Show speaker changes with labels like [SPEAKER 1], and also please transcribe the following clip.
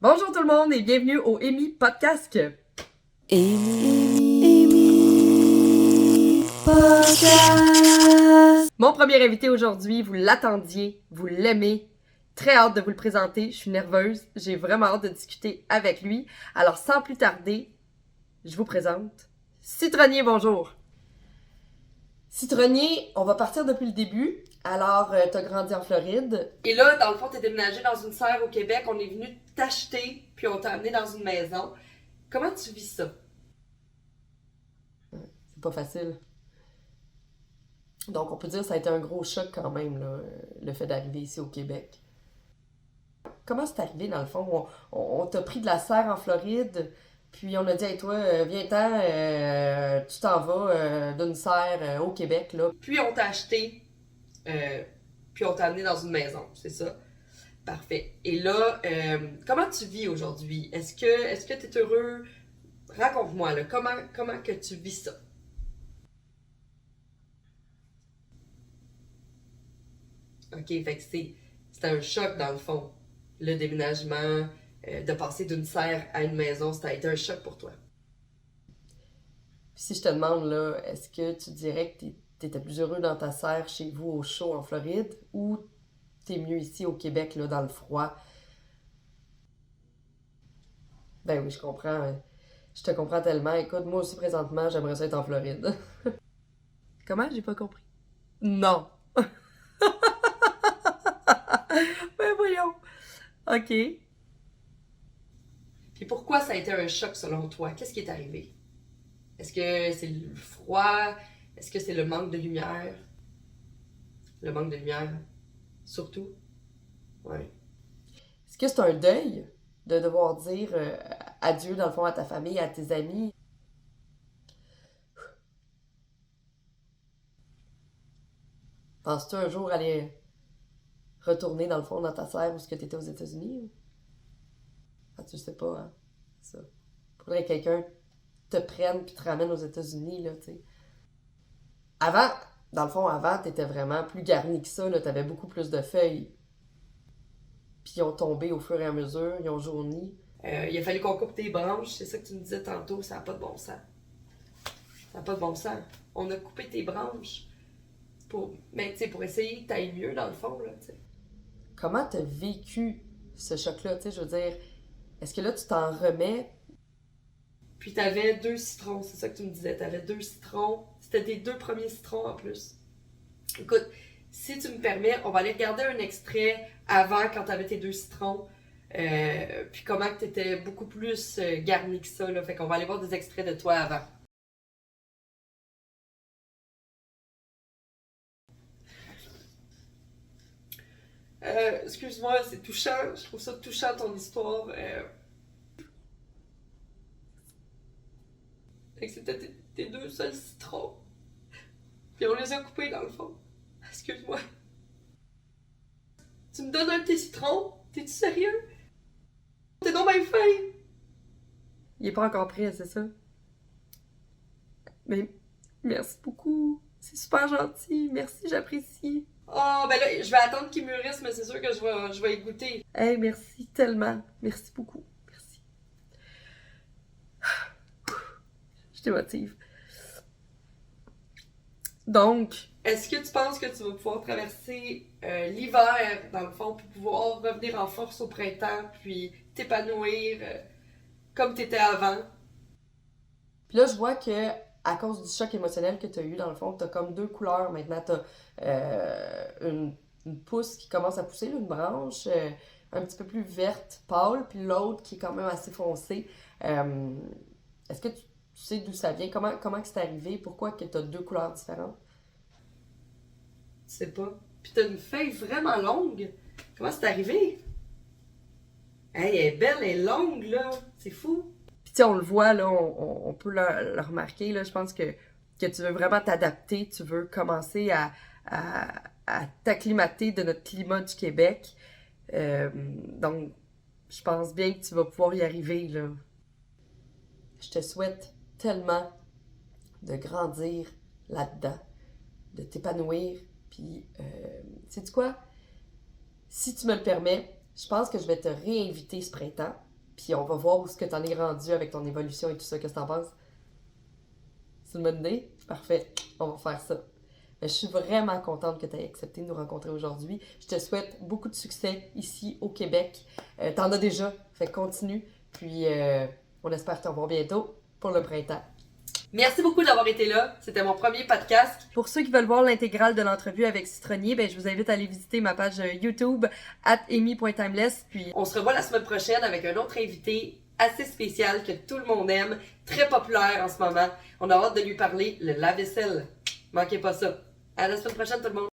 [SPEAKER 1] Bonjour tout le monde et bienvenue au Amy Podcast.
[SPEAKER 2] Amy Podcast.
[SPEAKER 1] Mon premier invité aujourd'hui, vous l'attendiez, vous l'aimez. Très hâte de vous le présenter, je suis nerveuse, j'ai vraiment hâte de discuter avec lui. Alors sans plus tarder, je vous présente Citronnier, bonjour. Citronnier, on va partir depuis le début. Alors, t'as grandi en Floride. Et là, dans le fond, t'es déménagé dans une serre au Québec. On est venu t'acheter, puis on t'a amené dans une maison. Comment tu vis ça? C'est pas facile. Donc, on peut dire que ça a été un gros choc quand même, là, le fait d'arriver ici au Québec. Comment c'est arrivé, dans le fond? On t'a pris de la serre en Floride, puis on a dit, hey, toi, viens-t'en, tu t'en vas d'une serre au Québec, là. Puis on t'a acheté, puis on t'a amené dans une maison, c'est ça? Parfait. Et là, comment tu vis aujourd'hui? Est-ce que tu es heureux? Raconte-moi, là, comment que tu vis ça? OK, fait que c'était un choc dans le fond. Le déménagement, de passer d'une serre à une maison, ça a été un choc pour toi. Puis si je te demande, là, est-ce que tu dirais que t'étais plus heureux dans ta serre chez vous au chaud en Floride ou t'es mieux ici au Québec, là, dans le froid? Ben oui, je comprends. Je te comprends tellement. Écoute, moi aussi, présentement, j'aimerais ça être en Floride. Comment? J'ai pas compris. Non. Ben voyons. OK. Puis pourquoi ça a été un choc selon toi? Qu'est-ce qui est arrivé? Est-ce que c'est le froid? Est-ce que c'est le manque de lumière? Le manque de lumière, surtout? Ouais. Est-ce que c'est un deuil de devoir dire adieu, dans le fond, à ta famille, à tes amis? Penses-tu un jour aller retourner, dans le fond, dans ta serre où tu étais aux États-Unis? Ah, tu le sais pas, hein? Ça. Faudrait que quelqu'un te prenne puis te ramène aux États-Unis, là, tu sais. Avant, dans le fond, avant, t'étais vraiment plus garni que ça, là. T'avais beaucoup plus de feuilles. Puis ils ont tombé au fur et à mesure, ils ont jauni. Il a fallu qu'on coupe tes branches, c'est ça que tu me disais tantôt, ça n'a pas de bon sens. Ça n'a pas de bon sens. On a coupé tes branches pour essayer que t'ailles mieux, dans le fond, là, tu sais. Comment t'as vécu ce choc-là, tu sais, je veux dire, est-ce que là, tu t'en remets? Puis t'avais 2 citrons, c'est ça que tu me disais, t'avais 2 citrons. C'était tes 2 premiers citrons en plus. Écoute, si tu me permets, on va aller regarder un extrait avant quand t'avais tes 2 citrons. Puis comment que t'étais beaucoup plus garni que ça, là. Fait qu'on va aller voir des extraits de toi avant. Excuse-moi, c'est touchant. Je trouve ça touchant ton histoire. Fait que c'était tes 2 seuls citrons. Puis on les a coupés dans le fond. Excuse-moi. Tu me donnes un de tes citrons? T'es-tu sérieux? T'es donc bien fin! Il est pas encore prêt, c'est ça? Mais merci beaucoup. C'est super gentil. Merci, j'apprécie. Oh, ben là, je vais attendre qu'il mûrisse, mais c'est sûr que je vais y goûter. Hey, merci tellement. Merci beaucoup. Merci. Je t'émotive. Donc, est-ce que tu penses que tu vas pouvoir traverser l'hiver, dans le fond, pour pouvoir revenir en force au printemps, puis t'épanouir comme t'étais avant? Puis là, je vois que à cause du choc émotionnel que tu as eu, dans le fond, tu as comme 2 couleurs maintenant. Tu as une pousse qui commence à pousser, là, une branche un petit peu plus verte, pâle, puis l'autre qui est quand même assez foncée. Est-ce que tu sais d'où ça vient? Comment que c'est arrivé? Pourquoi que tu as 2 couleurs différentes? Je sais pas. Puis tu as une feuille vraiment longue. Comment c'est arrivé? Hey, elle est belle, elle est longue, là. C'est fou. Puis tu sais, on le voit, là, on peut le remarquer, là, je pense que tu veux vraiment t'adapter, tu veux commencer à t'acclimater de notre climat du Québec. Donc, je pense bien que tu vas pouvoir y arriver, là. Je te souhaite tellement de grandir là-dedans, de t'épanouir, puis, sais-tu quoi? Si tu me le permets, je pense que je vais te réinviter ce printemps.
[SPEAKER 2] Puis on va voir où est-ce que t'en es rendu avec ton évolution et tout ça. Qu'est-ce que t'en penses? C'est une bonne idée? Parfait. On va faire ça. Je suis vraiment contente que tu aies accepté de nous rencontrer aujourd'hui. Je te souhaite beaucoup de succès ici au Québec. T'en as déjà, fait continue. Puis on espère te revoir bientôt pour le printemps.
[SPEAKER 1] Merci beaucoup d'avoir été là. C'était mon premier podcast.
[SPEAKER 2] Pour ceux qui veulent voir l'intégrale de l'entrevue avec Citronnier, je vous invite à aller visiter ma page YouTube @amy.timeless. Puis
[SPEAKER 1] on se revoit la semaine prochaine avec un autre invité assez spécial que tout le monde aime, très populaire en ce moment. On a hâte de lui parler, le lave-vaisselle. Manquez pas ça. À la semaine prochaine tout le monde.